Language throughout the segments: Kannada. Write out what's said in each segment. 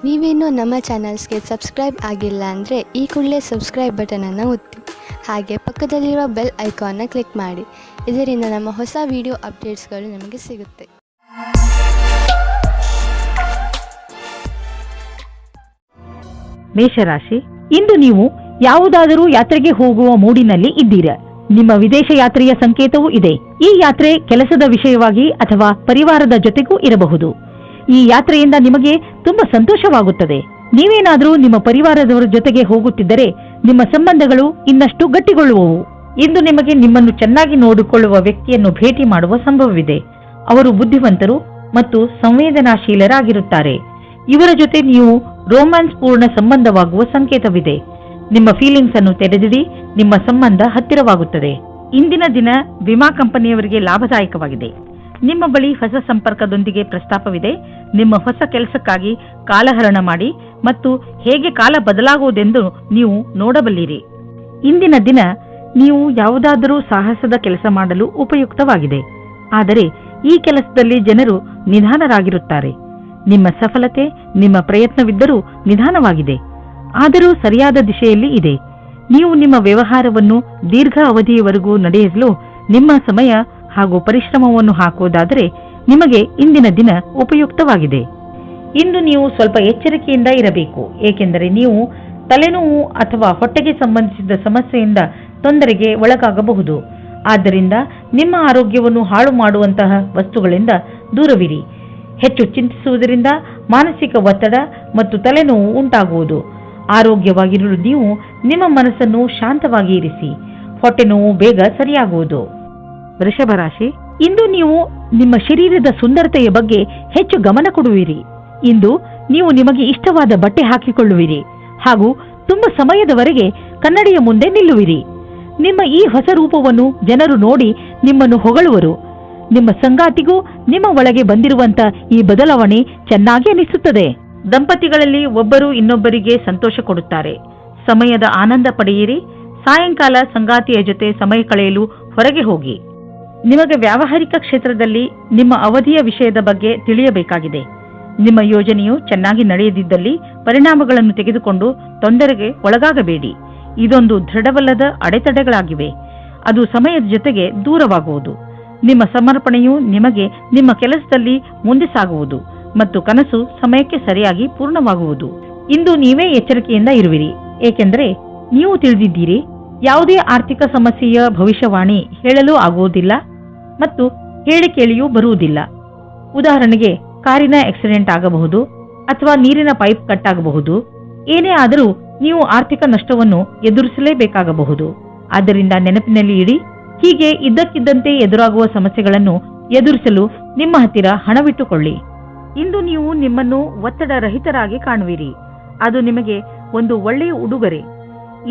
ನೀವೇನೂ ನಮ್ಮ ಚಾನಲ್ಸ್ಗೆ ಸಬ್ಸ್ಕ್ರೈಬ್ ಆಗಿಲ್ಲ ಅಂದರೆ ಈ ಕೂಡಲೇ ಸಬ್ಸ್ಕ್ರೈಬ್ ಬಟನನ್ನು ಒತ್ತಿ ಹಾಗೆ ಪಕ್ಕದಲ್ಲಿರುವ ಬೆಲ್ ಐಕಾನ್ನ ಕ್ಲಿಕ್ ಮಾಡಿ. ಇದರಿಂದ ನಮ್ಮ ಹೊಸ ವಿಡಿಯೋ ಅಪ್ಡೇಟ್ಸ್ಗಳು ನಿಮಗೆ ಸಿಗುತ್ತೆ. ಮೇಷರಾಶಿ, ಇಂದು ನೀವು ಯಾವುದಾದರೂ ಯಾತ್ರೆಗೆ ಹೋಗುವ ಮೂಡಿನಲ್ಲಿ ಇದ್ದೀರಾ. ನಿಮ್ಮ ವಿದೇಶ ಯಾತ್ರೆಯ ಸಂಕೇತವೂ ಇದೆ. ಈ ಯಾತ್ರೆ ಕೆಲಸದ ವಿಷಯವಾಗಿ ಅಥವಾ ಪರಿವಾರದ ಜೊತೆಗೂ ಇರಬಹುದು. ಈ ಯಾತ್ರೆಯಿಂದ ನಿಮಗೆ ತುಂಬಾ ಸಂತೋಷವಾಗುತ್ತದೆ. ನೀವೇನಾದರೂ ನಿಮ್ಮ ಪರಿವಾರದವರ ಜೊತೆಗೆ ಹೋಗುತ್ತಿದ್ದರೆ ನಿಮ್ಮ ಸಂಬಂಧಗಳು ಇನ್ನಷ್ಟು ಗಟ್ಟಿಗೊಳ್ಳುವವು. ಇಂದು ನಿಮಗೆ ನಿಮ್ಮನ್ನು ಚೆನ್ನಾಗಿ ನೋಡಿಕೊಳ್ಳುವ ವ್ಯಕ್ತಿಯನ್ನು ಭೇಟಿ ಮಾಡುವ ಸಂಭವವಿದೆ. ಅವರು ಬುದ್ಧಿವಂತರು ಮತ್ತು ಸಂವೇದನಾಶೀಲರಾಗಿರುತ್ತಾರೆ. ಇವರ ಜೊತೆ ನೀವು ರೋಮ್ಯಾನ್ಸ್ ಪೂರ್ಣ ಸಂಬಂಧವಾಗುವ ಸಂಕೇತವಿದೆ. ನಿಮ್ಮ ಫೀಲಿಂಗ್ಸ್ ಅನ್ನು ತೆರೆದಿಡಿ, ನಿಮ್ಮ ಸಂಬಂಧ ಹತ್ತಿರವಾಗುತ್ತದೆ. ಇಂದಿನ ದಿನ ವಿಮಾ ಕಂಪನಿಯವರಿಗೆ ಲಾಭದಾಯಕವಾಗಿದೆ. ನಿಮ್ಮ ಬಳಿ ಹೊಸ ಸಂಪರ್ಕದೊಂದಿಗೆ ಪ್ರಸ್ತಾಪವಿದೆ. ನಿಮ್ಮ ಹೊಸ ಕೆಲಸಕ್ಕಾಗಿ ಕಾಲಹರಣ ಮಾಡಿ ಮತ್ತು ಹೇಗೆ ಕಾಲ ಬದಲಾಗುವುದೆಂದು ನೀವು ನೋಡಬಲ್ಲಿರಿ. ಇಂದಿನ ದಿನ ನೀವು ಯಾವುದಾದರೂ ಸಾಹಸದ ಕೆಲಸ ಮಾಡಲು ಉಪಯುಕ್ತವಾಗಿದೆ. ಆದರೆ ಈ ಕೆಲಸದಲ್ಲಿ ಜನರು ನಿಧಾನರಾಗಿರುತ್ತಾರೆ. ನಿಮ್ಮ ಸಫಲತೆ ನಿಮ್ಮ ಪ್ರಯತ್ನವಿದ್ದರೂ ನಿಧಾನವಾಗಿದೆ, ಆದರೂ ಸರಿಯಾದ ದಿಶೆಯಲ್ಲಿ ಇದೆ. ನೀವು ನಿಮ್ಮ ವ್ಯವಹಾರವನ್ನು ದೀರ್ಘ ಅವಧಿಯವರೆಗೂ ನಡೆಸಲು ನಿಮ್ಮ ಸಮಯ ಹಾಗೂ ಪರಿಶ್ರಮವನ್ನು ಹಾಕುವುದಾದರೆ ನಿಮಗೆ ಇಂದಿನ ದಿನ ಉಪಯುಕ್ತವಾಗಿದೆ. ಇಂದು ನೀವು ಸ್ವಲ್ಪ ಎಚ್ಚರಿಕೆಯಿಂದ ಇರಬೇಕು, ಏಕೆಂದರೆ ನೀವು ತಲೆನೋವು ಅಥವಾ ಹೊಟ್ಟೆಗೆ ಸಂಬಂಧಿಸಿದ ಸಮಸ್ಯೆಯಿಂದ ತೊಂದರೆಗೆ ಒಳಗಾಗಬಹುದು. ಆದ್ದರಿಂದ ನಿಮ್ಮ ಆರೋಗ್ಯವನ್ನು ಹಾಳು ಮಾಡುವಂತಹ ವಸ್ತುಗಳಿಂದ ದೂರವಿರಿ. ಹೆಚ್ಚು ಚಿಂತಿಸುವುದರಿಂದ ಮಾನಸಿಕ ಒತ್ತಡ ಮತ್ತು ತಲೆನೋವು ಉಂಟಾಗುವುದು. ಆರೋಗ್ಯವಾಗಿರಲು ನೀವು ನಿಮ್ಮ ಮನಸ್ಸನ್ನು ಶಾಂತವಾಗಿ ಇರಿಸಿ. ಹೊಟ್ಟೆ ನೋವು ಬೇಗ ಸರಿಯಾಗುವುದು. ವೃಷಭ ರಾಶಿ, ಇಂದು ನೀವು ನಿಮ್ಮ ಶರೀರದ ಸುಂದರತೆಯ ಬಗ್ಗೆ ಹೆಚ್ಚು ಗಮನ ಕೊಡುವಿರಿ. ಇಂದು ನೀವು ನಿಮಗೆ ಇಷ್ಟವಾದ ಬಟ್ಟೆ ಹಾಕಿಕೊಳ್ಳುವಿರಿ ಹಾಗೂ ತುಂಬಾ ಸಮಯದವರೆಗೆ ಕನ್ನಡಿಯ ಮುಂದೆ ನಿಲ್ಲುವಿರಿ. ನಿಮ್ಮ ಈ ಹೊಸ ರೂಪವನ್ನು ಜನರು ನೋಡಿ ನಿಮ್ಮನ್ನು ಹೊಗಳುವರು. ನಿಮ್ಮ ಸಂಗಾತಿಗೂ ನಿಮ್ಮ ಒಳಗೆ ಬಂದಿರುವಂತ ಈ ಬದಲಾವಣೆ ಚೆನ್ನಾಗಿ ಅನಿಸುತ್ತದೆ. ದಂಪತಿಗಳಲ್ಲಿ ಒಬ್ಬರು ಇನ್ನೊಬ್ಬರಿಗೆ ಸಂತೋಷ ಕೊಡುತ್ತಾರೆ. ಸಮಯದ ಆನಂದ ಪಡೆಯಿರಿ. ಸಾಯಂಕಾಲ ಸಂಗಾತಿಯ ಜೊತೆ ಸಮಯ ಕಳೆಯಲು ಹೊರಗೆ ಹೋಗಿ. ನಿಮಗೆ ವ್ಯಾವಹಾರಿಕ ಕ್ಷೇತ್ರದಲ್ಲಿ ನಿಮ್ಮ ಅವಧಿಯ ವಿಷಯದ ಬಗ್ಗೆ ತಿಳಿಯಬೇಕಾಗಿದೆ. ನಿಮ್ಮ ಯೋಜನೆಯು ಚೆನ್ನಾಗಿ ನಡೆಯದಿದ್ದಲ್ಲಿ ಪರಿಣಾಮಗಳನ್ನು ತೆಗೆದುಕೊಂಡು ತೊಂದರೆಗೆ ಒಳಗಾಗಬೇಡಿ. ಇದೊಂದು ದೃಢವಲ್ಲದ ಅಡೆತಡೆಗಳಾಗಿವೆ. ಅದು ಸಮಯದ ಜೊತೆಗೆ ದೂರವಾಗುವುದು. ನಿಮ್ಮ ಸಮರ್ಪಣೆಯು ನಿಮಗೆ ನಿಮ್ಮ ಕೆಲಸದಲ್ಲಿ ಮುಂದೆ ಸಾಗುವುದು ಮತ್ತು ಕನಸು ಸಮಯಕ್ಕೆ ಸರಿಯಾಗಿ ಪೂರ್ಣವಾಗುವುದು. ಇಂದು ನೀವೇ ಎಚ್ಚರಿಕೆಯಿಂದ ಇರುವಿರಿ, ಏಕೆಂದರೆ ನೀವು ತಿಳಿದಿದ್ದೀರಿ ಯಾವುದೇ ಆರ್ಥಿಕ ಸಮಸ್ಯೆಯ ಭವಿಷ್ಯವಾಣಿ ಹೇಳಲು ಆಗುವುದಿಲ್ಲ ಮತ್ತು ಹೇಳಿ ಕೇಳಿಯೂ ಬರುವುದಿಲ್ಲ. ಉದಾಹರಣೆಗೆ ಕಾರಿನ ಆಕ್ಸಿಡೆಂಟ್ ಆಗಬಹುದು ಅಥವಾ ನೀರಿನ ಪೈಪ್ ಕಟ್ ಆಗಬಹುದು. ಏನೇ ಆದರೂ ನೀವು ಆರ್ಥಿಕ ನಷ್ಟವನ್ನು ಎದುರಿಸಲೇಬೇಕಾಗಬಹುದು. ಆದ್ದರಿಂದ ನೆನಪಿನಲ್ಲಿ ಇಡಿ, ಹೀಗೆ ಇದ್ದಕ್ಕಿದ್ದಂತೆ ಎದುರಾಗುವ ಸಮಸ್ಯೆಗಳನ್ನು ಎದುರಿಸಲು ನಿಮ್ಮ ಹತ್ತಿರ ಹಣವಿಟ್ಟುಕೊಳ್ಳಿ. ಇಂದು ನೀವು ನಿಮ್ಮನ್ನು ಒತ್ತಡ ರಹಿತರಾಗಿ ಕಾಣುವಿರಿ. ಅದು ನಿಮಗೆ ಒಂದು ಒಳ್ಳೆಯ ಉಡುಗೊರೆ.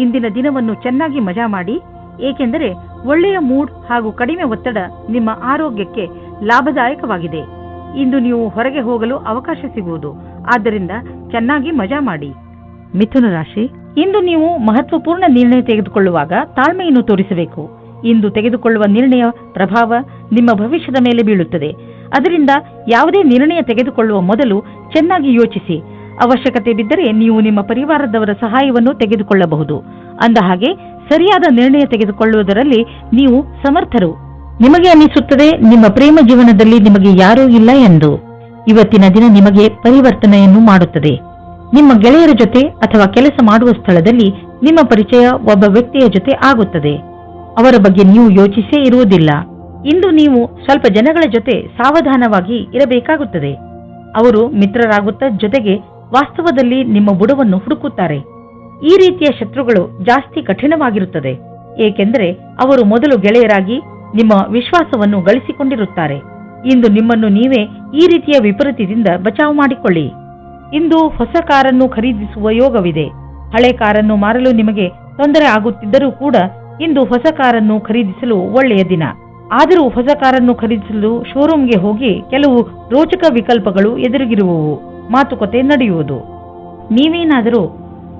ಇಂದಿನ ದಿನವನ್ನು ಚೆನ್ನಾಗಿ ಮಜಾ ಮಾಡಿ, ಏಕೆಂದರೆ ಒಳ್ಳೆಯ ಮೂಡ್ ಹಾಗೂ ಕಡಿಮೆ ಒತ್ತಡ ನಿಮ್ಮ ಆರೋಗ್ಯಕ್ಕೆ ಲಾಭದಾಯಕವಾಗಿದೆ. ಇಂದು ನೀವು ಹೊರಗೆ ಹೋಗಲು ಅವಕಾಶ ಸಿಗುವುದು. ಆದ್ದರಿಂದ ಚೆನ್ನಾಗಿ ಮಜಾ ಮಾಡಿ. ಮಿಥುನ ರಾಶಿ, ಇಂದು ನೀವು ಮಹತ್ವಪೂರ್ಣ ನಿರ್ಣಯ ತೆಗೆದುಕೊಳ್ಳುವಾಗ ತಾಳ್ಮೆಯನ್ನು ತೋರಿಸಬೇಕು. ಇಂದು ತೆಗೆದುಕೊಳ್ಳುವ ನಿರ್ಣಯ ಪ್ರಭಾವ ನಿಮ್ಮ ಭವಿಷ್ಯದ ಮೇಲೆ ಬೀಳುತ್ತದೆ. ಅದರಿಂದ ಯಾವುದೇ ನಿರ್ಣಯ ತೆಗೆದುಕೊಳ್ಳುವ ಮೊದಲು ಚೆನ್ನಾಗಿ ಯೋಚಿಸಿ. ಅವಶ್ಯಕತೆ ಬಿದ್ದರೆ ನೀವು ನಿಮ್ಮ ಪರಿವಾರದವರ ಸಹಾಯವನ್ನು ತೆಗೆದುಕೊಳ್ಳಬಹುದು. ಅಂದಹಾಗೆ ಸರಿಯಾದ ನಿರ್ಣಯ ತೆಗೆದುಕೊಳ್ಳುವುದರಲ್ಲಿ ನೀವು ಸಮರ್ಥರು. ನಿಮಗೆ ಅನಿಸುತ್ತದೆ ನಿಮ್ಮ ಪ್ರೇಮ ಜೀವನದಲ್ಲಿ ನಿಮಗೆ ಯಾರೂ ಇಲ್ಲ ಎಂದು. ಇವತ್ತಿನ ದಿನ ನಿಮಗೆ ಪರಿವರ್ತನೆಯನ್ನು ಮಾಡುತ್ತದೆ. ನಿಮ್ಮ ಗೆಳೆಯರ ಜೊತೆ ಅಥವಾ ಕೆಲಸ ಮಾಡುವ ಸ್ಥಳದಲ್ಲಿ ನಿಮ್ಮ ಪರಿಚಯ ಒಬ್ಬ ವ್ಯಕ್ತಿಯ ಜೊತೆ ಆಗುತ್ತದೆ. ಅವರ ಬಗ್ಗೆ ನೀವು ಯೋಚಿಸೇ ಇರುವುದಿಲ್ಲ. ಇಂದು ನೀವು ಸ್ವಲ್ಪ ಜನಗಳ ಜೊತೆ ಸಾವಧಾನವಾಗಿ ಇರಬೇಕಾಗುತ್ತದೆ. ಅವರು ಮಿತ್ರರಾಗುತ್ತಾ ಜೊತೆಗೆ ವಾಸ್ತವದಲ್ಲಿ ನಿಮ್ಮ ಬುಡವನ್ನು ಹುಡುಕುತ್ತಾರೆ. ಈ ರೀತಿಯ ಶತ್ರುಗಳು ಜಾಸ್ತಿ ಕಠಿಣವಾಗಿರುತ್ತದೆ, ಏಕೆಂದರೆ ಅವರು ಮೊದಲು ಗೆಳೆಯರಾಗಿ ನಿಮ್ಮ ವಿಶ್ವಾಸವನ್ನು ಗಳಿಸಿಕೊಂಡಿರುತ್ತಾರೆ. ಇಂದು ನಿಮ್ಮನ್ನು ನೀವೇ ಈ ರೀತಿಯ ವಿಪರೀತದಿಂದ ಬಚಾವ್ ಮಾಡಿಕೊಳ್ಳಿ. ಇಂದು ಹೊಸ ಕಾರನ್ನು ಖರೀದಿಸುವ ಯೋಗವಿದೆ. ಹಳೆ ಕಾರನ್ನು ಮಾರಲು ನಿಮಗೆ ತೊಂದರೆ ಆಗುತ್ತಿದ್ದರೂ ಕೂಡ ಇಂದು ಹೊಸ ಕಾರನ್ನು ಖರೀದಿಸಲು ಒಳ್ಳೆಯ ದಿನ. ಆದರೂ ಹೊಸ ಕಾರನ್ನು ಖರೀದಿಸಲು ಶೋರೂಮ್ಗೆ ಹೋಗಿ ಕೆಲವು ರೋಚಕ ವಿಕಲ್ಪಗಳು ಎದುರಿಗಿರುವವು. ಮಾತುಕತೆ ನಡೆಯುವುದು. ನೀವೇನಾದರೂ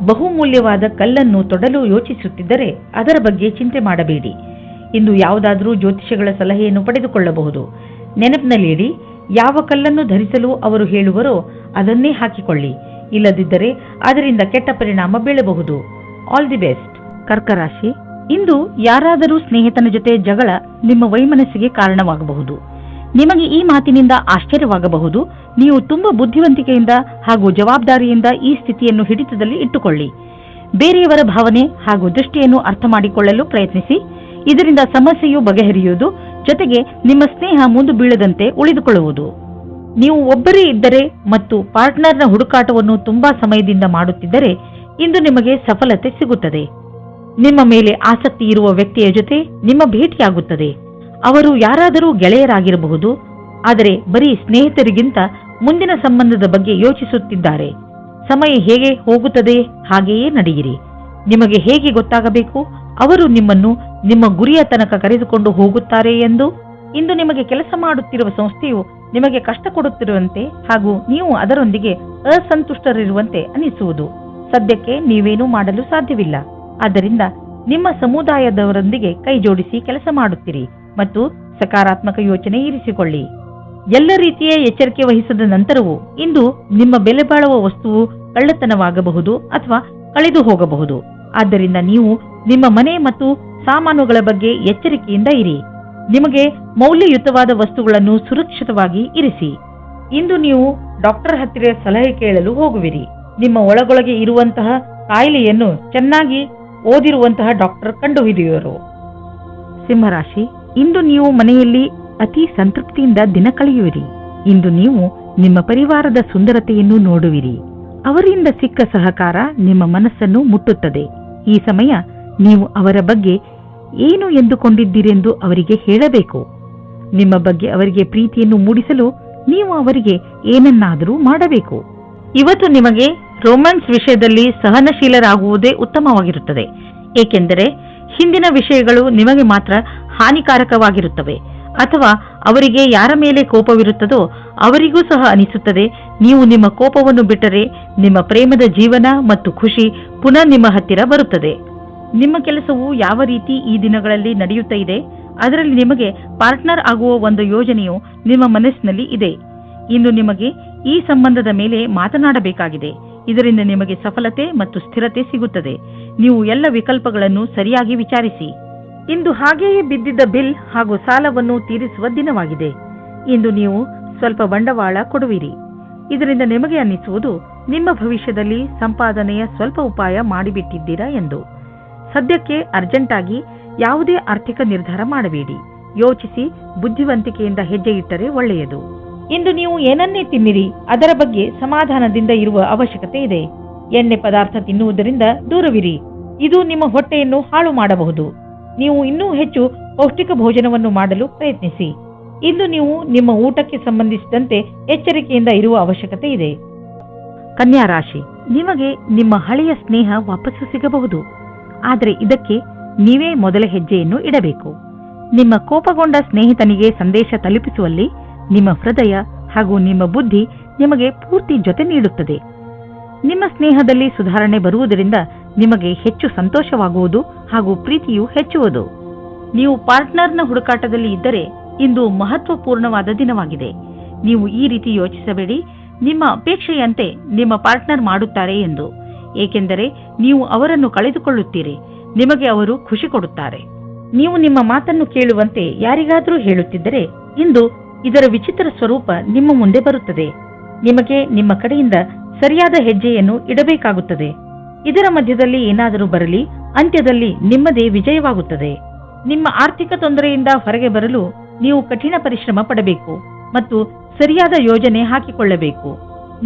ಬಹುಮೂಲ್ಯವಾದ ಕಲ್ಲನ್ನು ತೊಡಲು ಯೋಚಿಸುತ್ತಿದ್ದರೆ ಅದರ ಬಗ್ಗೆ ಚಿಂತೆ ಮಾಡಬೇಡಿ. ಇಂದು ಯಾವುದಾದರೂ ಜ್ಯೋತಿಷಿಗಳ ಸಲಹೆಯನ್ನು ಪಡೆದುಕೊಳ್ಳಬಹುದು. ನೆನಪಿನಲ್ಲಿ ಇಡಿ, ಯಾವ ಕಲ್ಲನ್ನು ಧರಿಸಲು ಅವರು ಹೇಳುವರೋ ಅದನ್ನೇ ಹಾಕಿಕೊಳ್ಳಿ. ಇಲ್ಲದಿದ್ದರೆ ಅದರಿಂದ ಕೆಟ್ಟ ಪರಿಣಾಮ ಬೀಳಬಹುದು. All the best. ಕರ್ಕರಾಶಿ, ಇಂದು ಯಾರಾದರೂ ಸ್ನೇಹಿತನ ಜೊತೆ ಜಗಳ ನಿಮ್ಮ ವೈಮನಸ್ಸಿಗೆ ಕಾರಣವಾಗಬಹುದು. ನಿಮಗೆ ಈ ಮಾತಿನಿಂದ ಆಶ್ಚರ್ಯವಾಗಬಹುದು. ನೀವು ತುಂಬಾ ಬುದ್ಧಿವಂತಿಕೆಯಿಂದ ಹಾಗೂ ಜವಾಬ್ದಾರಿಯಿಂದ ಈ ಸ್ಥಿತಿಯನ್ನು ಹಿಡಿತದಲ್ಲಿ ಇಟ್ಟುಕೊಳ್ಳಿ. ಬೇರೆಯವರ ಭಾವನೆ ಹಾಗೂ ದೃಷ್ಟಿಯನ್ನು ಅರ್ಥ ಮಾಡಿಕೊಳ್ಳಲು ಪ್ರಯತ್ನಿಸಿ. ಇದರಿಂದ ಸಮಸ್ಯೆಯು ಬಗೆಹರಿಯುವುದು, ಜೊತೆಗೆ ನಿಮ್ಮ ಸ್ನೇಹ ಮುಂದೆ ಬೀಳದಂತೆ ಉಳಿದುಕೊಳ್ಳುವುದು. ನೀವು ಒಬ್ಬರೇ ಇದ್ದರೆ ಮತ್ತು ಪಾರ್ಟ್ನರ್ನ ಹುಡುಕಾಟವನ್ನು ತುಂಬಾ ಸಮಯದಿಂದ ಮಾಡುತ್ತಿದ್ದರೆ ಇಂದು ನಿಮಗೆ ಸಫಲತೆ ಸಿಗುತ್ತದೆ. ನಿಮ್ಮ ಮೇಲೆ ಆಸಕ್ತಿ ಇರುವ ವ್ಯಕ್ತಿಯ ಜೊತೆ ನಿಮ್ಮ ಭೇಟಿಯಾಗುತ್ತದೆ. ಅವರು ಯಾರಾದರೂ ಗೆಳೆಯರಾಗಿರಬಹುದು, ಆದರೆ ಬರೀ ಸ್ನೇಹಿತರಿಗಿಂತ ಮುಂದಿನ ಸಂಬಂಧದ ಬಗ್ಗೆ ಯೋಚಿಸುತ್ತಿದ್ದಾರೆ. ಸಮಯ ಹೇಗೆ ಹೋಗುತ್ತದೆ ಹಾಗೆಯೇ ನಡೆಯಿರಿ. ನಿಮಗೆ ಹೇಗೆ ಗೊತ್ತಾಗಬೇಕು ಅವರು ನಿಮ್ಮನ್ನು ನಿಮ್ಮ ಗುರಿಯ ತನಕ ಕರೆದುಕೊಂಡು ಹೋಗುತ್ತಾರೆ ಎಂದು? ಇಂದು ನಿಮಗೆ ಕೆಲಸ ಮಾಡುತ್ತಿರುವ ಸಂಸ್ಥೆಯು ನಿಮಗೆ ಕಷ್ಟ ಕೊಡುತ್ತಿರುವಂತೆ ಹಾಗೂ ನೀವು ಅದರೊಂದಿಗೆ ಅಸಂತುಷ್ಟರಿರುವಂತೆ ಅನಿಸುವುದು. ಸದ್ಯಕ್ಕೆ ನೀವೇನೂ ಮಾಡಲು ಸಾಧ್ಯವಿಲ್ಲ. ಆದ್ದರಿಂದ ನಿಮ್ಮ ಸಮುದಾಯದವರೊಂದಿಗೆ ಕೈ ಜೋಡಿಸಿ ಕೆಲಸ ಮಾಡುತ್ತೀರಿ ಮತ್ತು ಸಕಾರಾತ್ಮಕ ಯೋಚನೆ ಇರಿಸಿಕೊಳ್ಳಿ. ಎಲ್ಲ ರೀತಿಯ ಎಚ್ಚರಿಕೆ ವಹಿಸಿದ ನಂತರವೂ ಇಂದು ನಿಮ್ಮ ಬೆಲೆ ಬಾಳುವ ವಸ್ತುವು ಕಳ್ಳತನವಾಗಬಹುದು ಅಥವಾ ಕಳೆದು ಹೋಗಬಹುದು. ಆದ್ದರಿಂದ ನೀವು ನಿಮ್ಮ ಮನೆ ಮತ್ತು ಸಾಮಾನುಗಳ ಬಗ್ಗೆ ಎಚ್ಚರಿಕೆಯಿಂದ ಇರಿ. ನಿಮಗೆ ಮೌಲ್ಯಯುತವಾದ ವಸ್ತುಗಳನ್ನು ಸುರಕ್ಷಿತವಾಗಿ ಇರಿಸಿ. ಇಂದು ನೀವು ಡಾಕ್ಟರ್ ಹತ್ತಿರ ಸಲಹೆ ಕೇಳಲು ಹೋಗುವಿರಿ. ನಿಮ್ಮ ಒಳಗೊಳಗೆ ಇರುವಂತಹ ಕಾಯಿಲೆಯನ್ನು ಚೆನ್ನಾಗಿ ಓದಿರುವಂತಹ ಡಾಕ್ಟರ್ ಕಂಡುಹಿಡಿಯುವರು. ಸಿಂಹರಾಶಿ, ಇಂದು ನೀವು ಮನೆಯಲ್ಲಿ ಅತಿ ಸಂತೃಪ್ತಿಯಿಂದ ದಿನ ಕಳೆಯುವಿರಿ. ಇಂದು ನೀವು ನಿಮ್ಮ ಪರಿವಾರದ ಸುಂದರತೆಯನ್ನು ನೋಡುವಿರಿ. ಅವರಿಂದ ಸಿಕ್ಕ ಸಹಕಾರ ನಿಮ್ಮ ಮನಸ್ಸನ್ನು ಮುಟ್ಟುತ್ತದೆ. ಈ ಸಮಯ ನೀವು ಅವರ ಬಗ್ಗೆ ಏನು ಎಂದುಕೊಂಡಿದ್ದೀರೆಂದು ಅವರಿಗೆ ಹೇಳಬೇಕು. ನಿಮ್ಮ ಬಗ್ಗೆ ಅವರಿಗೆ ಪ್ರೀತಿಯನ್ನು ಮೂಡಿಸಲು ನೀವು ಅವರಿಗೆ ಏನನ್ನಾದರೂ ಮಾಡಬೇಕು. ಇವತ್ತು ನಿಮಗೆ ರೊಮ್ಯಾನ್ಸ್ ವಿಷಯದಲ್ಲಿ ಸಹನಶೀಲರಾಗುವುದೇ ಉತ್ತಮವಾಗಿರುತ್ತದೆ. ಏಕೆಂದರೆ ಹಿಂದಿನ ವಿಷಯಗಳು ನಿಮಗೆ ಮಾತ್ರ ಹಾನಿಕಾರಕವಾಗಿರುತ್ತವೆ, ಅಥವಾ ಅವರಿಗೆ ಯಾರ ಮೇಲೆ ಕೋಪವಿರುತ್ತದೋ ಅವರಿಗೂ ಸಹ ಅನಿಸುತ್ತದೆ. ನೀವು ನಿಮ್ಮ ಕೋಪವನ್ನು ಬಿಟ್ಟರೆ ನಿಮ್ಮ ಪ್ರೇಮದ ಜೀವನ ಮತ್ತು ಖುಷಿ ಪುನಃ ನಿಮ್ಮ ಹತ್ತಿರ ಬರುತ್ತದೆ. ನಿಮ್ಮ ಕೆಲಸವು ಯಾವ ರೀತಿ ಈ ದಿನಗಳಲ್ಲಿ ನಡೆಯುತ್ತಾ ಇದೆ, ಅದರಲ್ಲಿ ನಿಮಗೆ ಪಾರ್ಟ್ನರ್ ಆಗುವ ಒಂದು ಯೋಜನೆಯು ನಿಮ್ಮ ಮನಸ್ಸಿನಲ್ಲಿ ಇದೆ. ಇಂದು ನಿಮಗೆ ಈ ಸಂಬಂಧದ ಮೇಲೆ ಮಾತನಾಡಬೇಕಾಗಿದೆ. ಇದರಿಂದ ನಿಮಗೆ ಸಫಲತೆ ಮತ್ತು ಸ್ಥಿರತೆ ಸಿಗುತ್ತದೆ. ನೀವು ಎಲ್ಲ ವಿಕಲ್ಪಗಳನ್ನು ಸರಿಯಾಗಿ ವಿಚಾರಿಸಿ. ಇಂದು ಹಾಗೆಯೇ ಬಿದ್ದಿದ್ದ ಬಿಲ್ ಹಾಗೂ ಸಾಲವನ್ನು ತೀರಿಸುವ ದಿನವಾಗಿದೆ. ಇಂದು ನೀವು ಸ್ವಲ್ಪ ಬಂಡವಾಳ ಕೊಡುವಿರಿ. ಇದರಿಂದ ನಿಮಗೆ ಅನ್ನಿಸುವುದು ನಿಮ್ಮ ಭವಿಷ್ಯದಲ್ಲಿ ಸಂಪಾದನೆಯ ಸ್ವಲ್ಪ ಉಪಾಯ ಮಾಡಿಬಿಟ್ಟಿದ್ದೀರಾ ಎಂದು. ಸದ್ಯಕ್ಕೆ ಅರ್ಜೆಂಟಾಗಿ ಯಾವುದೇ ಆರ್ಥಿಕ ನಿರ್ಧಾರ ಮಾಡಬೇಡಿ. ಯೋಚಿಸಿ ಬುದ್ಧಿವಂತಿಕೆಯಿಂದ ಹೆಜ್ಜೆ ಇಟ್ಟರೆ ಒಳ್ಳೆಯದು. ಇಂದು ನೀವು ಏನನ್ನೇ ತಿನ್ನಿರಿ, ಅದರ ಬಗ್ಗೆ ಸಮಾಧಾನದಿಂದ ಇರುವ ಅವಶ್ಯಕತೆ ಇದೆ. ಎಣ್ಣೆ ಪದಾರ್ಥ ತಿನ್ನುವುದರಿಂದ ದೂರವಿರಿ. ಇದು ನಿಮ್ಮ ಹೊಟ್ಟೆಯನ್ನು ಹಾಳು ಮಾಡಬಹುದು. ನೀವು ಇನ್ನೂ ಹೆಚ್ಚು ಪೌಷ್ಟಿಕ ಭೋಜನವನ್ನು ಮಾಡಲು ಪ್ರಯತ್ನಿಸಿ. ಇಂದು ನೀವು ನಿಮ್ಮ ಊಟಕ್ಕೆ ಸಂಬಂಧಿಸಿದಂತೆ ಎಚ್ಚರಿಕೆಯಿಂದ ಇರುವ ಅವಶ್ಯಕತೆ ಇದೆ. ಕನ್ಯಾ ರಾಶಿ, ನಿಮಗೆ ನಿಮ್ಮ ಹಳೆಯ ಸ್ನೇಹ ವಾಪಸ್ಸು ಸಿಗಬಹುದು. ಆದರೆ ಇದಕ್ಕೆ ನೀವೇ ಮೊದಲ ಹೆಜ್ಜೆಯನ್ನು ಇಡಬೇಕು. ನಿಮ್ಮ ಕೋಪಗೊಂಡ ಸ್ನೇಹಿತನಿಗೆ ಸಂದೇಶ ತಲುಪಿಸುವಲ್ಲಿ ನಿಮ್ಮ ಹೃದಯ ಹಾಗೂ ನಿಮ್ಮ ಬುದ್ಧಿ ನಿಮಗೆ ಪೂರ್ತಿ ಜೊತೆ ನೀಡುತ್ತದೆ. ನಿಮ್ಮ ಸ್ನೇಹದಲ್ಲಿ ಸುಧಾರಣೆ ಬರುವುದರಿಂದ ನಿಮಗೆ ಹೆಚ್ಚು ಸಂತೋಷವಾಗುವುದು ಹಾಗೂ ಪ್ರೀತಿಯು ಹೆಚ್ಚುವುದು. ನೀವು ಪಾರ್ಟ್ನರ್ನ ಹುಡುಕಾಟದಲ್ಲಿ ಇದ್ದರೆ ಇಂದು ಮಹತ್ವಪೂರ್ಣವಾದ ದಿನವಾಗಿದೆ. ನೀವು ಈ ರೀತಿ ಯೋಚಿಸಬೇಡಿ, ನಿಮ್ಮ ಅಪೇಕ್ಷೆಯಂತೆ ನಿಮ್ಮ ಪಾರ್ಟ್ನರ್ ಮಾಡುತ್ತಾರೆ ಎಂದು. ಏಕೆಂದರೆ ನೀವು ಅವರನ್ನು ಕಳೆದುಕೊಳ್ಳುತ್ತೀರಿ. ನಿಮಗೆ ಅವರು ಖುಷಿ ಕೊಡುತ್ತಾರೆ. ನೀವು ನಿಮ್ಮ ಮಾತನ್ನು ಕೇಳುವಂತೆ ಯಾರಿಗಾದರೂ ಹೇಳುತ್ತಿದ್ದರೆ ಇಂದು ಇದರ ವಿಚಿತ್ರ ಸ್ವರೂಪ ನಿಮ್ಮ ಮುಂದೆ ಬರುತ್ತದೆ. ನಿಮಗೆ ನಿಮ್ಮ ಕಡೆಯಿಂದ ಸರಿಯಾದ ಹೆಜ್ಜೆಯನ್ನು ಇಡಬೇಕಾಗುತ್ತದೆ. ಇದರ ಮಧ್ಯದಲ್ಲಿ ಏನಾದರೂ ಬರಲಿ, ಅಂತ್ಯದಲ್ಲಿ ನಿಮ್ಮದೇ ವಿಜಯವಾಗುತ್ತದೆ. ನಿಮ್ಮ ಆರ್ಥಿಕ ತೊಂದರೆಯಿಂದ ಹೊರಗೆ ಬರಲು ನೀವು ಕಠಿಣ ಪರಿಶ್ರಮ ಪಡಬೇಕು ಮತ್ತು ಸರಿಯಾದ ಯೋಜನೆ ಹಾಕಿಕೊಳ್ಳಬೇಕು.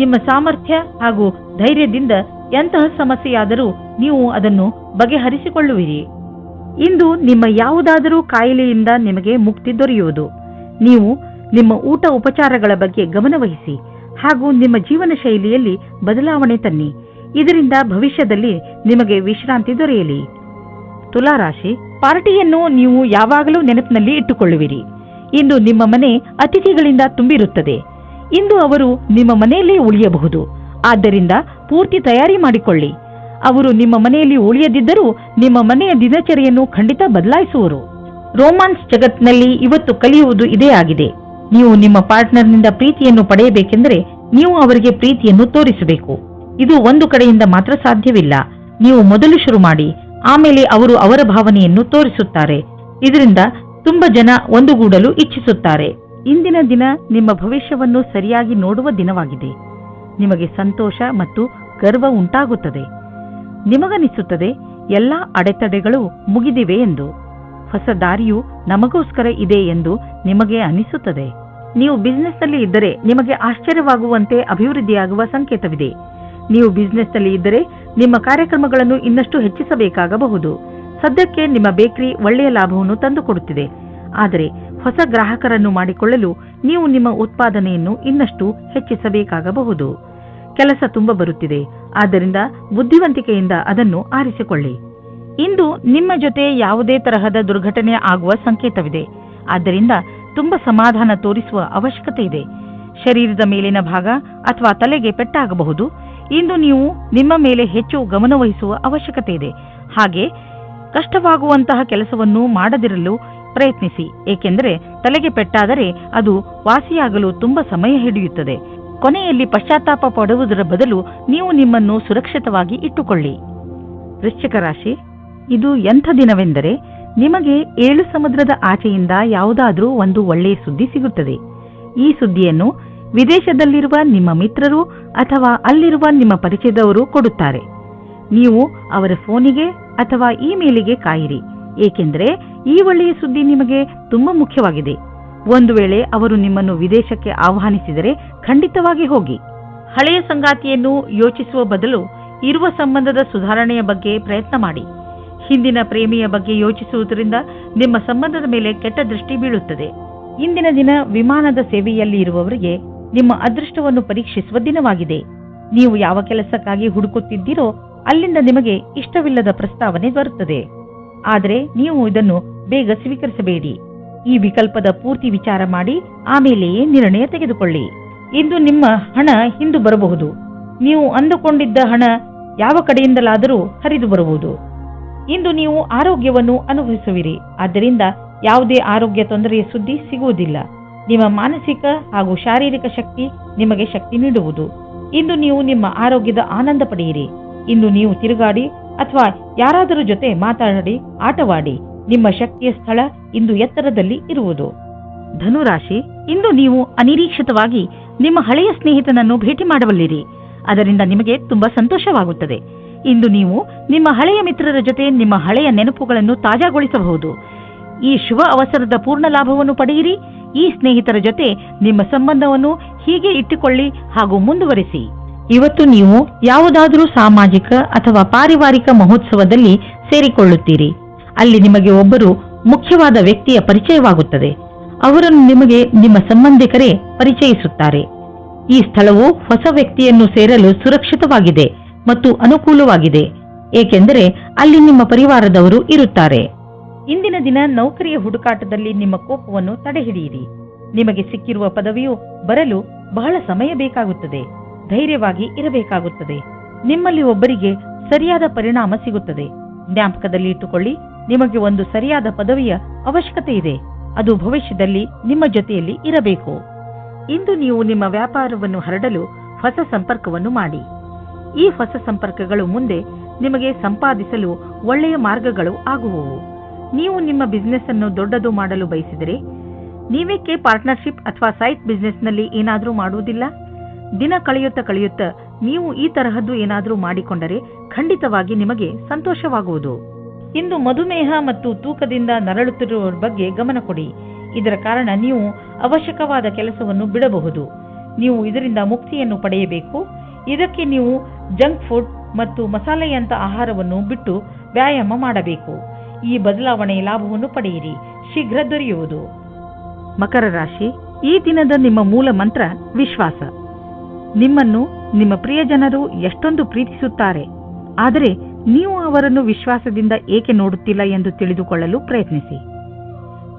ನಿಮ್ಮ ಸಾಮರ್ಥ್ಯ ಹಾಗೂ ಧೈರ್ಯದಿಂದ ಎಂತಹ ಸಮಸ್ಯೆಯಾದರೂ ನೀವು ಅದನ್ನು ಬಗೆಹರಿಸಿಕೊಳ್ಳುವಿರಿ. ಇಂದು ನಿಮ್ಮ ಯಾವುದಾದರೂ ಕಾಯಿಲೆಯಿಂದ ನಿಮಗೆ ಮುಕ್ತಿ ದೊರೆಯುವುದು. ನೀವು ನಿಮ್ಮ ಊಟ ಉಪಚಾರಗಳ ಬಗ್ಗೆ ಗಮನವಹಿಸಿ ಹಾಗೂ ನಿಮ್ಮ ಜೀವನ ಶೈಲಿಯಲ್ಲಿ ಬದಲಾವಣೆ ತನ್ನಿ. ಇದರಿಂದ ಭವಿಷ್ಯದಲ್ಲಿ ನಿಮಗೆ ವಿಶ್ರಾಂತಿ ದೊರೆಯಲಿ. ತುಲಾರಾಶಿ, ಪಾರ್ಟಿಯನ್ನು ನೀವು ಯಾವಾಗಲೂ ನೆನಪಿನಲ್ಲಿ ಇಟ್ಟುಕೊಳ್ಳುವಿರಿ. ಇಂದು ನಿಮ್ಮ ಮನೆ ಅತಿಥಿಗಳಿಂದ ತುಂಬಿರುತ್ತದೆ. ಇಂದು ಅವರು ನಿಮ್ಮ ಮನೆಯಲ್ಲೇ ಉಳಿಯಬಹುದು. ಆದ್ದರಿಂದ ಪೂರ್ತಿ ತಯಾರಿ ಮಾಡಿಕೊಳ್ಳಿ. ಅವರು ನಿಮ್ಮ ಮನೆಯಲ್ಲಿ ಉಳಿಯದಿದ್ದರೂ ನಿಮ್ಮ ಮನೆಯ ದಿನಚರಿಯನ್ನು ಖಂಡಿತ ಬದಲಾಯಿಸುವರು. ರೋಮಾನ್ಸ್ ಜಗತ್ತಿನಲ್ಲಿ ಇವತ್ತು ಕಲಿಯುವುದು ಇದೇ ಆಗಿದೆ. ನೀವು ನಿಮ್ಮ ಪಾರ್ಟ್ನರ್ನಿಂದ ಪ್ರೀತಿಯನ್ನು ಪಡೆಯಬೇಕೆಂದರೆ ನೀವು ಅವರಿಗೆ ಪ್ರೀತಿಯನ್ನು ತೋರಿಸಬೇಕು. ಇದು ಒಂದು ಕಡೆಯಿಂದ ಮಾತ್ರ ಸಾಧ್ಯವಿಲ್ಲ. ನೀವು ಮೊದಲು ಶುರು ಮಾಡಿ, ಆಮೇಲೆ ಅವರು ಅವರ ಭಾವನೆಯನ್ನು ತೋರಿಸುತ್ತಾರೆ. ಇದರಿಂದ ತುಂಬಾ ಜನ ಒಂದುಗೂಡಲು ಇಚ್ಛಿಸುತ್ತಾರೆ. ಇಂದಿನ ದಿನ ನಿಮ್ಮ ಭವಿಷ್ಯವನ್ನು ಸರಿಯಾಗಿ ನೋಡುವ ದಿನವಾಗಿದೆ. ನಿಮಗೆ ಸಂತೋಷ ಮತ್ತು ಗರ್ವ ಉಂಟಾಗುತ್ತದೆ. ನಿಮಗನಿಸುತ್ತದೆ ಎಲ್ಲ ಅಡೆತಡೆಗಳು ಮುಗಿದಿವೆ ಎಂದು. ಹೊಸ ದಾರಿಯು ನಮಗೋಸ್ಕರ ಇದೆ ಎಂದು ನಿಮಗೆ ಅನಿಸುತ್ತದೆ. ನೀವು ಬಿಸ್ನೆಸ್ನಲ್ಲಿ ಇದ್ದರೆ ನಿಮಗೆ ಆಶ್ಚರ್ಯವಾಗುವಂತೆ ಅಭಿವೃದ್ಧಿಯಾಗುವ ಸಂಕೇತವಿದೆ. ನೀವು ಬಿಸ್ನೆಸ್ನಲ್ಲಿ ಇದ್ದರೆ ನಿಮ್ಮ ಕಾರ್ಯಕ್ರಮಗಳನ್ನು ಇನ್ನಷ್ಟು ಹೆಚ್ಚಿಸಬೇಕಾಗಬಹುದು. ಸದ್ಯಕ್ಕೆ ನಿಮ್ಮ ಬೇಕರಿ ಒಳ್ಳೆಯ ಲಾಭವನ್ನು ತಂದುಕೊಡುತ್ತಿದೆ. ಆದರೆ ಹೊಸ ಗ್ರಾಹಕರನ್ನು ಮಾಡಿಕೊಳ್ಳಲು ನೀವು ನಿಮ್ಮ ಉತ್ಪಾದನೆಯನ್ನು ಇನ್ನಷ್ಟು ಹೆಚ್ಚಿಸಬೇಕಾಗಬಹುದು. ಕೆಲಸ ತುಂಬ ಬರುತ್ತಿದೆ, ಆದ್ದರಿಂದ ಬುದ್ಧಿವಂತಿಕೆಯಿಂದ ಅದನ್ನು ಆರಿಸಿಕೊಳ್ಳಿ. ಇಂದು ನಿಮ್ಮ ಜೊತೆ ಯಾವುದೇ ತರಹದ ದುರ್ಘಟನೆ ಆಗುವ ಸಂಕೇತವಿದೆ. ಆದ್ದರಿಂದ ತುಂಬ ಸಮಾಧಾನ ತೋರಿಸುವ ಅವಶ್ಯಕತೆ ಇದೆ. ಶರೀರದ ಮೇಲಿನ ಭಾಗ ಅಥವಾ ತಲೆಗೆ ಪೆಟ್ಟಾಗಬಹುದು. ಇಂದು ನೀವು ನಿಮ್ಮ ಮೇಲೆ ಹೆಚ್ಚು ಗಮನವಹಿಸುವ ಅವಶ್ಯಕತೆ ಇದೆ. ಹಾಗೆ ಕಷ್ಟವಾಗುವಂತಹ ಕೆಲಸವನ್ನು ಮಾಡದಿರಲು ಪ್ರಯತ್ನಿಸಿ, ಏಕೆಂದರೆ ತಲೆಗೆ ಪೆಟ್ಟಾದರೆ ಅದು ವಾಸಿಯಾಗಲು ತುಂಬಾ ಸಮಯ ಹಿಡಿಯುತ್ತದೆ. ಕೊನೆಯಲ್ಲಿ ಪಶ್ಚಾತ್ತಾಪ ಪಡುವುದರ ಬದಲು ನೀವು ನಿಮ್ಮನ್ನು ಸುರಕ್ಷಿತವಾಗಿ ಇಟ್ಟುಕೊಳ್ಳಿ. ವೃಶ್ಚಿಕ ರಾಶಿ, ಇದು ಎಂಥ ದಿನವೆಂದರೆ ನಿಮಗೆ 7 ಸಮುದ್ರದ ಆಚೆಯಿಂದ ಯಾವುದಾದ್ರೂ ಒಂದು ಒಳ್ಳೆಯ ಸುದ್ದಿ ಸಿಗುತ್ತದೆ. ಈ ಸುದ್ದಿಯನ್ನು ವಿದೇಶದಲ್ಲಿರುವ ನಿಮ್ಮ ಮಿತ್ರರು ಅಥವಾ ಅಲ್ಲಿರುವ ನಿಮ್ಮ ಪರಿಚಯದವರು ಕೊಡುತ್ತಾರೆ. ನೀವು ಅವರ ಫೋನಿಗೆ ಅಥವಾ ಇಮೇಲಿಗೆ ಕಾಯಿರಿ, ಏಕೆಂದರೆ ಈ ಒಳ್ಳೆಯ ಸುದ್ದಿ ನಿಮಗೆ ತುಂಬಾ ಮುಖ್ಯವಾಗಿದೆ. ಒಂದು ವೇಳೆ ಅವರು ನಿಮ್ಮನ್ನು ವಿದೇಶಕ್ಕೆ ಆಹ್ವಾನಿಸಿದರೆ ಖಂಡಿತವಾಗಿ ಹೋಗಿ. ಹಳೆಯ ಸಂಗಾತಿಯನ್ನು ಯೋಚಿಸುವ ಬದಲು ಇರುವ ಸಂಬಂಧದ ಸುಧಾರಣೆಯ ಬಗ್ಗೆ ಪ್ರಯತ್ನ ಮಾಡಿ. ಹಿಂದಿನ ಪ್ರೇಮಿಯ ಬಗ್ಗೆ ಯೋಚಿಸುವುದರಿಂದ ನಿಮ್ಮ ಸಂಬಂಧದ ಮೇಲೆ ಕೆಟ್ಟ ದೃಷ್ಟಿ ಬೀಳುತ್ತದೆ. ಇಂದಿನ ದಿನ ವಿಮಾನದ ಸೇವೆಯಲ್ಲಿ ಇರುವವರಿಗೆ ನಿಮ್ಮ ಅದೃಷ್ಟವನ್ನು ಪರೀಕ್ಷಿಸುವ ದಿನವಾಗಿದೆ. ನೀವು ಯಾವ ಕೆಲಸಕ್ಕಾಗಿ ಹುಡುಕುತ್ತಿದ್ದೀರೋ ಅಲ್ಲಿಂದ ನಿಮಗೆ ಇಷ್ಟವಿಲ್ಲದ ಪ್ರಸ್ತಾವನೆ ಬರುತ್ತದೆ. ಆದರೆ ನೀವು ಇದನ್ನು ಬೇಗ ಸ್ವೀಕರಿಸಬೇಡಿ. ಈ ವಿಕಲ್ಪದ ಪೂರ್ತಿ ವಿಚಾರ ಮಾಡಿ ಆಮೇಲೆಯೇ ನಿರ್ಣಯ ತೆಗೆದುಕೊಳ್ಳಿ. ಇಂದು ನಿಮ್ಮ ಹಣ ಹಿಂದು ಬರಬಹುದು. ನೀವು ಅಂದುಕೊಂಡಿದ್ದ ಹಣ ಯಾವ ಕಡೆಯಿಂದಲಾದರೂ ಹರಿದು ಬರಬಹುದು. ಇಂದು ನೀವು ಆರೋಗ್ಯವನ್ನು ಅನುಭವಿಸುವಿರಿ. ಆದ್ದರಿಂದ ಯಾವುದೇ ಆರೋಗ್ಯ ತೊಂದರೆಯ ಸುದ್ದಿ ಸಿಗುವುದಿಲ್ಲ. ನಿಮ್ಮ ಮಾನಸಿಕ ಹಾಗೂ ಶಾರೀರಿಕ ಶಕ್ತಿ ನಿಮಗೆ ಶಕ್ತಿ ನೀಡುವುದು. ಇಂದು ನೀವು ನಿಮ್ಮ ಆರೋಗ್ಯದ ಆನಂದ ಪಡೆಯಿರಿ. ಇಂದು ನೀವು ತಿರುಗಾಡಿ ಅಥವಾ ಯಾರಾದರೂ ಜೊತೆ ಮಾತಾಡಿ ಆಟವಾಡಿ. ನಿಮ್ಮ ಶಕ್ತಿಯ ಸ್ಥಳ ಇಂದು ಎತ್ತರದಲ್ಲಿ ಇರುವುದು. ಧನುರಾಶಿ, ಇಂದು ನೀವು ಅನಿರೀಕ್ಷಿತವಾಗಿ ನಿಮ್ಮ ಹಳೆಯ ಸ್ನೇಹಿತನನ್ನು ಭೇಟಿ ಮಾಡಬಲ್ಲಿರಿ. ಅದರಿಂದ ನಿಮಗೆ ತುಂಬಾ ಸಂತೋಷವಾಗುತ್ತದೆ. ಇಂದು ನೀವು ನಿಮ್ಮ ಹಳೆಯ ಮಿತ್ರರ ಜೊತೆ ನಿಮ್ಮ ಹಳೆಯ ನೆನಪುಗಳನ್ನು ತಾಜಾಗೊಳಿಸಬಹುದು. ಈ ಶುಭ ಅವಸರದ ಪೂರ್ಣ ಲಾಭವನ್ನು ಪಡೆಯಿರಿ. ಈ ಸ್ನೇಹಿತರ ಜೊತೆ ನಿಮ್ಮ ಸಂಬಂಧವನ್ನು ಹೀಗೆ ಇಟ್ಟುಕೊಳ್ಳಿ ಹಾಗೂ ಮುಂದುವರಿಸಿ. ಇವತ್ತು ನೀವು ಯಾವುದಾದರೂ ಸಾಮಾಜಿಕ ಅಥವಾ ಪಾರಿವಾರಿಕ ಮಹೋತ್ಸವದಲ್ಲಿ ಸೇರಿಕೊಳ್ಳುತ್ತೀರಿ. ಅಲ್ಲಿ ನಿಮಗೆ ಒಬ್ಬರು ಮುಖ್ಯವಾದ ವ್ಯಕ್ತಿಯ ಪರಿಚಯವಾಗುತ್ತದೆ. ಅವರನ್ನು ನಿಮಗೆ ನಿಮ್ಮ ಸಂಬಂಧಿಕರೇ ಪರಿಚಯಿಸುತ್ತಾರೆ. ಈ ಸ್ಥಳವು ಹೊಸ ವ್ಯಕ್ತಿಯನ್ನು ಸೇರಲು ಸುರಕ್ಷಿತವಾಗಿದೆ ಮತ್ತು ಅನುಕೂಲವಾಗಿದೆ, ಏಕೆಂದರೆ ಅಲ್ಲಿ ನಿಮ್ಮ ಪರಿವಾರದವರು ಇರುತ್ತಾರೆ. ಇಂದಿನ ದಿನ ನೌಕರಿಯ ಹುಡುಕಾಟದಲ್ಲಿ ನಿಮ್ಮ ಕೋಪವನ್ನು ತಡೆಹಿಡಿಯಿರಿ. ನಿಮಗೆ ಸಿಕ್ಕಿರುವ ಪದವಿಯು ಬರಲು ಬಹಳ ಸಮಯ ಬೇಕಾಗುತ್ತದೆ. ಧೈರ್ಯವಾಗಿ ಇರಬೇಕಾಗುತ್ತದೆ. ನಿಮ್ಮಲ್ಲಿ ಒಬ್ಬರಿಗೆ ಸರಿಯಾದ ಪರಿಣಾಮ ಸಿಗುತ್ತದೆ. ಜ್ಞಾಪಕದಲ್ಲಿ ಇಟ್ಟುಕೊಳ್ಳಿ, ನಿಮಗೆ ಒಂದು ಸರಿಯಾದ ಪದವಿಯ ಅವಶ್ಯಕತೆ ಇದೆ. ಅದು ಭವಿಷ್ಯದಲ್ಲಿ ನಿಮ್ಮ ಜೊತೆಯಲ್ಲಿ ಇರಬೇಕು. ಇಂದು ನೀವು ನಿಮ್ಮ ವ್ಯಾಪಾರವನ್ನು ಹರಡಲು ಹೊಸ ಸಂಪರ್ಕವನ್ನು ಮಾಡಿ. ಈ ಹೊಸ ಸಂಪರ್ಕಗಳು ಮುಂದೆ ನಿಮಗೆ ಸಂಪಾದಿಸಲು ಒಳ್ಳೆಯ ಮಾರ್ಗಗಳು ಆಗುವವು. ನೀವು ನಿಮ್ಮ ಬಿಸ್ನೆಸ್ ಅನ್ನು ದೊಡ್ಡದು ಮಾಡಲು ಬಯಸಿದರೆ ನೀವೇಕೆ ಪಾರ್ಟ್ನರ್ಶಿಪ್ ಅಥವಾ ಸೈಟ್ ಬಿಸ್ನೆಸ್ನಲ್ಲಿ ಏನಾದರೂ ಮಾಡುವುದಿಲ್ಲ? ದಿನ ಕಳೆಯುತ್ತಾ ನೀವು ಈ ತರಹದ್ದು ಏನಾದರೂ ಮಾಡಿಕೊಂಡರೆ ಖಂಡಿತವಾಗಿ ನಿಮಗೆ ಸಂತೋಷವಾಗುವುದು. ಇಂದು ಮಧುಮೇಹ ಮತ್ತು ತೂಕದಿಂದ ನರಳುತ್ತಿರುವವರ ಬಗ್ಗೆ ಗಮನ ಕೊಡಿ. ಇದರ ಕಾರಣ ನೀವು ಅವಶ್ಯಕವಾದ ಕೆಲಸವನ್ನು ಬಿಡಬಹುದು. ನೀವು ಇದರಿಂದ ಮುಕ್ತಿಯನ್ನು ಪಡೆಯಬೇಕು. ಇದಕ್ಕೆ ನೀವು ಜಂಕ್ ಫುಡ್ ಮತ್ತು ಮಸಾಲೆಯಂತ ಆಹಾರವನ್ನು ಬಿಟ್ಟು ವ್ಯಾಯಾಮ ಮಾಡಬೇಕು. ಈ ಬದಲಾವಣೆಯ ಲಾಭವನ್ನು ಪಡೆಯಿರಿ, ಶೀಘ್ರ ದೊರೆಯುವುದು. ಮಕರ ರಾಶಿ, ಈ ದಿನದ ನಿಮ್ಮ ಮೂಲ ಮಂತ್ರ ವಿಶ್ವಾಸ. ನಿಮ್ಮನ್ನು ನಿಮ್ಮ ಪ್ರಿಯಜನರು ಎಷ್ಟೊಂದು ಪ್ರೀತಿಸುತ್ತಾರೆ, ಆದರೆ ನೀವು ಅವರನ್ನು ವಿಶ್ವಾಸದಿಂದ ಏಕೆ ನೋಡುತ್ತಿಲ್ಲ ಎಂದು ತಿಳಿದುಕೊಳ್ಳಲು ಪ್ರಯತ್ನಿಸಿ.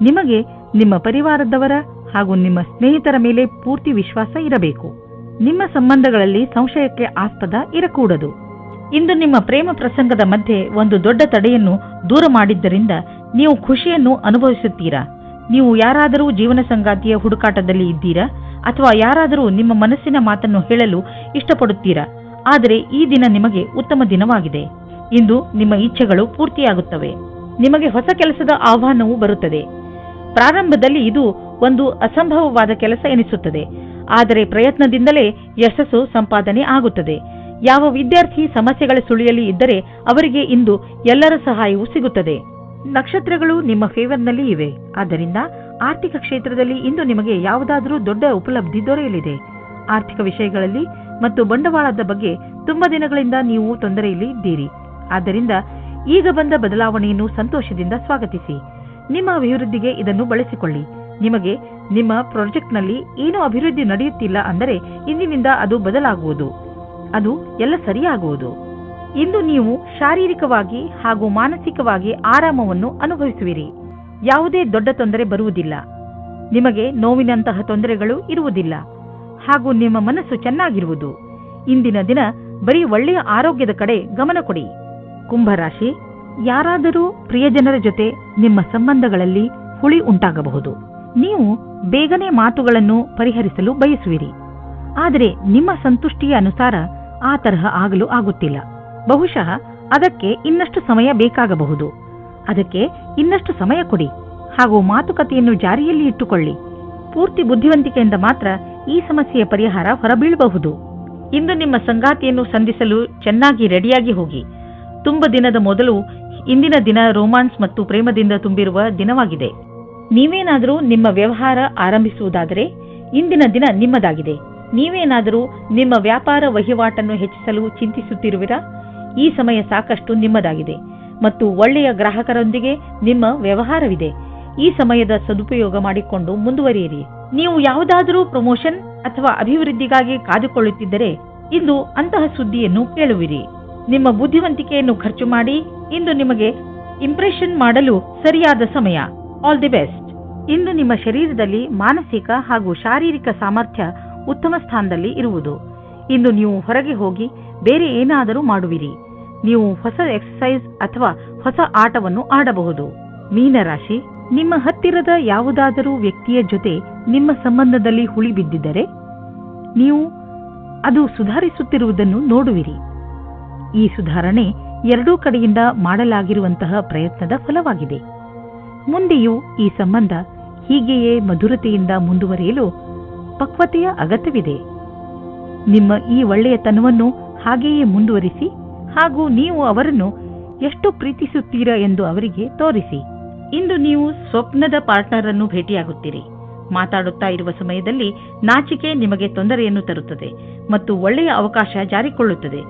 ನಿಮಗೆ ನಿಮ್ಮ ಪರಿವಾರದವರ ಹಾಗೂ ನಿಮ್ಮ ಸ್ನೇಹಿತರ ಮೇಲೆ ಪೂರ್ತಿ ವಿಶ್ವಾಸ ಇರಬೇಕು. ನಿಮ್ಮ ಸಂಬಂಧಗಳಲ್ಲಿ ಸಂಶಯಕ್ಕೆ ಆಸ್ಪದ ಇರಕೂಡದು. ಇಂದು ನಿಮ್ಮ ಪ್ರೇಮ ಪ್ರಸಂಗದ ಮಧ್ಯೆ ಒಂದು ದೊಡ್ಡ ತಡೆಯನ್ನು ದೂರ ಮಾಡಿದ್ದರಿಂದ ನೀವು ಖುಷಿಯನ್ನು ಅನುಭವಿಸುತ್ತೀರಾ. ನೀವು ಯಾರಾದರೂ ಜೀವನ ಸಂಗಾತಿಯ ಹುಡುಕಾಟದಲ್ಲಿ ಇದ್ದೀರಾ ಅಥವಾ ಯಾರಾದರೂ ನಿಮ್ಮ ಮನಸ್ಸಿನ ಮಾತನ್ನು ಹೇಳಲು ಇಷ್ಟಪಡುತ್ತೀರಾ? ಆದರೆ ಈ ದಿನ ನಿಮಗೆ ಉತ್ತಮ ದಿನವಾಗಿದೆ. ಇಂದು ನಿಮ್ಮ ಇಚ್ಛೆಗಳು ಪೂರ್ತಿಯಾಗುತ್ತವೆ. ನಿಮಗೆ ಹೊಸ ಕೆಲಸದ ಆಹ್ವಾನವೂ ಬರುತ್ತದೆ. ಪ್ರಾರಂಭದಲ್ಲಿ ಇದು ಒಂದು ಅಸಂಭವವಾದ ಕೆಲಸ ಎನಿಸುತ್ತದೆ, ಆದರೆ ಪ್ರಯತ್ನದಿಂದಲೇ ಯಶಸ್ಸು ಸಂಪಾದನೆ ಆಗುತ್ತದೆ. ಯಾವ ವಿದ್ಯಾರ್ಥಿ ಸಮಸ್ಯೆಗಳ ಸುಳಿಯಲ್ಲಿ ಇದ್ದರೆ ಅವರಿಗೆ ಇಂದು ಎಲ್ಲರ ಸಹಾಯವೂ ಸಿಗುತ್ತದೆ. ನಕ್ಷತ್ರಗಳು ನಿಮ್ಮ ಫೇವರ್ನಲ್ಲಿ ಇವೆ. ಆದ್ದರಿಂದ ಆರ್ಥಿಕ ಕ್ಷೇತ್ರದಲ್ಲಿ ಇಂದು ನಿಮಗೆ ಯಾವುದಾದರೂ ದೊಡ್ಡ ಉಪಲಬ್ಧಿ ದೊರೆಯಲಿದೆ. ಆರ್ಥಿಕ ವಿಷಯಗಳಲ್ಲಿ ಮತ್ತು ಬಂಡವಾಳದ ಬಗ್ಗೆ ತುಂಬಾ ದಿನಗಳಿಂದ ನೀವು ತೊಂದರೆಯಲ್ಲಿ ಇದ್ದೀರಿ. ಆದ್ದರಿಂದ ಈಗ ಬಂದ ಬದಲಾವಣೆಯನ್ನು ಸಂತೋಷದಿಂದ ಸ್ವಾಗತಿಸಿ. ನಿಮ್ಮ ಅಭಿವೃದ್ಧಿಗೆ ಇದನ್ನು ಬಳಸಿಕೊಳ್ಳಿ. ನಿಮಗೆ ನಿಮ್ಮ ಪ್ರಾಜೆಕ್ಟ್ನಲ್ಲಿ ಏನೂ ಅಭಿವೃದ್ಧಿ ನಡೆಯುತ್ತಿಲ್ಲ ಅಂದರೆ ಇಂದಿನಿಂದ ಅದು ಬದಲಾಗುವುದು. ಅದು ಎಲ್ಲ ಸರಿಯಾಗುವುದು. ಇಂದು ನೀವು ಶಾರೀರಿಕವಾಗಿ ಹಾಗೂ ಮಾನಸಿಕವಾಗಿ ಆರಾಮವನ್ನು ಅನುಭವಿಸುವಿರಿ. ಯಾವುದೇ ದೊಡ್ಡ ತೊಂದರೆ ಬರುವುದಿಲ್ಲ. ನಿಮಗೆ ನೋವಿನಂತಹ ತೊಂದರೆಗಳು ಇರುವುದಿಲ್ಲ ಹಾಗೂ ನಿಮ್ಮ ಮನಸ್ಸು ಚೆನ್ನಾಗಿರುವುದು. ಇಂದಿನ ದಿನ ಬರೀ ಒಳ್ಳೆಯ ಆರೋಗ್ಯದ ಕಡೆ ಗಮನ ಕೊಡಿ. ಕುಂಭರಾಶಿ, ಯಾರಾದರೂ ಪ್ರಿಯಜನರ ಜೊತೆ ನಿಮ್ಮ ಸಂಬಂಧಗಳಲ್ಲಿ ಹುಳಿ ಉಂಟಾಗಬಹುದು. ನೀವು ಬೇಗನೆ ಮಾತುಗಳನ್ನು ಪರಿಹರಿಸಲು ಬಯಸುವಿರಿ, ಆದರೆ ನಿಮ್ಮ ಸಂತುಷ್ಟಿಯ ಅನುಸಾರ ಆ ತರಹ ಆಗಲು ಆಗುತ್ತಿಲ್ಲ. ಬಹುಶಃ ಅದಕ್ಕೆ ಇನ್ನಷ್ಟು ಸಮಯ ಬೇಕಾಗಬಹುದು. ಅದಕ್ಕೆ ಇನ್ನಷ್ಟು ಸಮಯ ಕೊಡಿ ಹಾಗೂ ಮಾತುಕತೆಯನ್ನು ಜಾರಿಯಲ್ಲಿ ಇಟ್ಟುಕೊಳ್ಳಿ. ಪೂರ್ತಿ ಬುದ್ಧಿವಂತಿಕೆಯಿಂದ ಮಾತ್ರ ಈ ಸಮಸ್ಯೆಯ ಪರಿಹಾರ ಹೊರಬೀಳಬಹುದು. ಇಂದು ನಿಮ್ಮ ಸಂಗಾತಿಯನ್ನು ಸಂಧಿಸಲು ಚೆನ್ನಾಗಿ ರೆಡಿಯಾಗಿ ಹೋಗಿ. ತುಂಬ ದಿನದ ಮೊದಲು ಇಂದಿನ ದಿನ ರೋಮಾನ್ಸ್ ಮತ್ತು ಪ್ರೇಮದಿಂದ ತುಂಬಿರುವ ದಿನವಾಗಿದೆ. ನೀವೇನಾದರೂ ನಿಮ್ಮ ವ್ಯವಹಾರ ಆರಂಭಿಸುವುದಾದರೆ ಇಂದಿನ ದಿನ ನಿಮ್ಮದಾಗಿದೆ. ನೀವೇನಾದರೂ ನಿಮ್ಮ ವ್ಯಾಪಾರ ವಹಿವಾಟನ್ನು ಹೆಚ್ಚಿಸಲು ಚಿಂತಿಸುತ್ತಿರುವಿರಾ? ಈ ಸಮಯ ಸಾಕಷ್ಟು ನಿಮ್ಮದಾಗಿದೆ ಮತ್ತು ಒಳ್ಳೆಯ ಗ್ರಾಹಕರೊಂದಿಗೆ ನಿಮ್ಮ ವ್ಯವಹಾರವಿದೆ. ಈ ಸಮಯದ ಸದುಪಯೋಗ ಮಾಡಿಕೊಂಡು ಮುಂದುವರಿಯಿರಿ. ನೀವು ಯಾವುದಾದರೂ ಪ್ರಮೋಷನ್ ಅಥವಾ ಅಭಿವೃದ್ಧಿಗಾಗಿ ಕಾದುಕೊಳ್ಳುತ್ತಿದ್ದರೆ ಇಂದು ಅಂತಹ ಸುದ್ದಿಯನ್ನು ಕೇಳುವಿರಿ. ನಿಮ್ಮ ಬುದ್ಧಿವಂತಿಕೆಯನ್ನು ಖರ್ಚು ಮಾಡಿ. ಇಂದು ನಿಮಗೆ ಇಂಪ್ರೆಷನ್ ಮಾಡಲು ಸರಿಯಾದ ಸಮಯ. All the best. ಇಂದು ನಿಮ್ಮ ಶರೀರದಲ್ಲಿ ಮಾನಸಿಕ ಹಾಗೂ ಶಾರೀರಿಕ ಸಾಮರ್ಥ್ಯ ಉತ್ತಮ ಸ್ಥಾನದಲ್ಲಿ ಇರುವುದು. ಇಂದು ನೀವು ಹೊರಗೆ ಹೋಗಿ ಬೇರೆ ಏನಾದರೂ ಮಾಡುವಿರಿ. ನೀವು ಹೊಸ ಎಕ್ಸರ್ಸೈಸ್ ಅಥವಾ ಹೊಸ ಆಟವನ್ನು ಆಡಬಹುದು. ಮೀನರಾಶಿ, ನಿಮ್ಮ ಹತ್ತಿರದ ಯಾವುದಾದರೂ ವ್ಯಕ್ತಿಯ ಜೊತೆ ನಿಮ್ಮ ಸಂಬಂಧದಲ್ಲಿ ಹುಳಿ ಬಿದ್ದಿದ್ದರೆ ನೀವು ಅದು ಸುಧಾರಿಸುತ್ತಿರುವುದನ್ನು ನೋಡುವಿರಿ. ಈ ಸುಧಾರಣೆ ಎರಡೂ ಕಡೆಯಿಂದ ಮಾಡಲಾಗಿರುವಂತಹ ಪ್ರಯತ್ನದ ಫಲವಾಗಿದೆ. ಮುಂದೆಯೂ ಈ ಸಂಬಂಧ ಹೀಗೆಯೇ ಮಧುರತೆಯಿಂದ ಮುಂದುವರಿಯಲು ಪಕ್ವತೆಯ ಅಗತ್ಯವಿದೆ. ನಿಮ್ಮ ಈ ಒಳ್ಳೆಯತನವನ್ನು ಹಾಗೆಯೇ ಮುಂದುವರಿಸಿ ಹಾಗೂ ನೀವು ಅವರನ್ನು ಎಷ್ಟು ಪ್ರೀತಿಸುತ್ತೀರಾ ಎಂದು ಅವರಿಗೆ ತೋರಿಸಿ. ಇಂದು ನೀವು ಸ್ವಪ್ನದ ಪಾರ್ಟ್ನರ್ ಅನ್ನು ಭೇಟಿಯಾಗುತ್ತೀರಿ. ಮಾತಾಡುತ್ತಾ ಇರುವ ಸಮಯದಲ್ಲಿ ನಾಚಿಕೆ ನಿಮಗೆ ತೊಂದರೆಯನ್ನು ತರುತ್ತದೆ ಮತ್ತು ಒಳ್ಳೆಯ ಅವಕಾಶ ಜಾರಿಕೊಳ್ಳುತ್ತದೆ.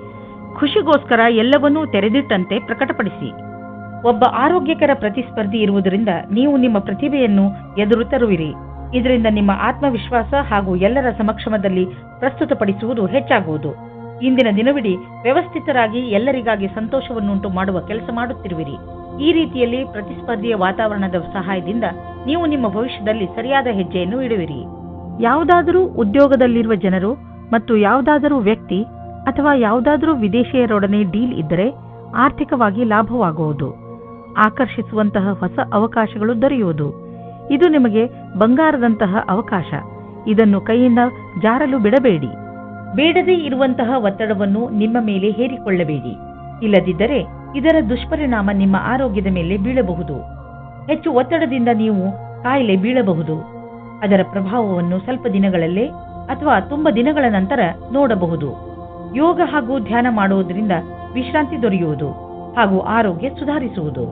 ಖುಷಿಗೋಸ್ಕರ ಎಲ್ಲವನ್ನೂ ತೆರೆದಿಟ್ಟಂತೆ ಪ್ರಕಟಪಡಿಸಿ. ಒಬ್ಬ ಆರೋಗ್ಯಕರ ಪ್ರತಿಸ್ಪರ್ಧಿ ಇರುವುದರಿಂದ ನೀವು ನಿಮ್ಮ ಪ್ರತಿಭೆಯನ್ನು ಎದುರು ತರುವಿರಿ. ಇದರಿಂದ ನಿಮ್ಮ ಆತ್ಮವಿಶ್ವಾಸ ಹಾಗೂ ಎಲ್ಲರ ಸಮಕ್ಷಮದಲ್ಲಿ ಪ್ರಸ್ತುತಪಡಿಸುವುದು ಹೆಚ್ಚಾಗುವುದು. ಇಂದಿನ ದಿನವಿಡೀ ವ್ಯವಸ್ಥಿತರಾಗಿ ಎಲ್ಲರಿಗಾಗಿ ಸಂತೋಷವನ್ನುಂಟು ಮಾಡುವ ಕೆಲಸ ಮಾಡುತ್ತಿರುವಿರಿ. ಈ ರೀತಿಯಲ್ಲಿ ಪ್ರತಿಸ್ಪರ್ಧಿಯ ವಾತಾವರಣದ ಸಹಾಯದಿಂದ ನೀವು ನಿಮ್ಮ ಭವಿಷ್ಯದಲ್ಲಿ ಸರಿಯಾದ ಹೆಜ್ಜೆಯನ್ನು ಇಡುವಿರಿ. ಯಾವುದಾದರೂ ಉದ್ಯೋಗದಲ್ಲಿರುವ ಜನರು ಮತ್ತು ಯಾವುದಾದರೂ ವ್ಯಕ್ತಿ ಅಥವಾ ಯಾವುದಾದರೂ ವಿದೇಶಿಯರೊಡನೆ ಡೀಲ್ ಇದ್ದರೆ ಆರ್ಥಿಕವಾಗಿ ಲಾಭವಾಗುವುದು. ಆಕರ್ಷಿಸುವಂತಹ ಹೊಸ ಅವಕಾಶಗಳು ದೊರೆಯುವುದು. ಇದು ನಿಮಗೆ ಬಂಗಾರದಂತಹ ಅವಕಾಶ. ಇದನ್ನು ಕೈಯಿಂದ ಜಾರಲು ಬಿಡಬೇಡಿ. ಬೇಡದೇ ಇರುವಂತಹ ಒತ್ತಡವನ್ನು ನಿಮ್ಮ ಮೇಲೆ ಹೇರಿಕೊಳ್ಳಬೇಡಿ. ಇಲ್ಲದಿದ್ದರೆ ಇದರ ದುಷ್ಪರಿಣಾಮ ನಿಮ್ಮ ಆರೋಗ್ಯದ ಮೇಲೆ ಬೀಳಬಹುದು. ಹೆಚ್ಚು ಒತ್ತಡದಿಂದ ನೀವು ಕಾಯಿಲೆ ಬೀಳಬಹುದು. ಅದರ ಪ್ರಭಾವವನ್ನು ಸ್ವಲ್ಪ ದಿನಗಳಲ್ಲೇ ಅಥವಾ ತುಂಬ ದಿನಗಳ ನಂತರ ನೋಡಬಹುದು. ಯೋಗ ಹಾಗೂ ಧ್ಯಾನ ಮಾಡುವುದರಿಂದ ವಿಶ್ರಾಂತಿ ದೊರೆಯುವುದು ಹಾಗೂ ಆರೋಗ್ಯ ಸುಧಾರಿಸುವುದು.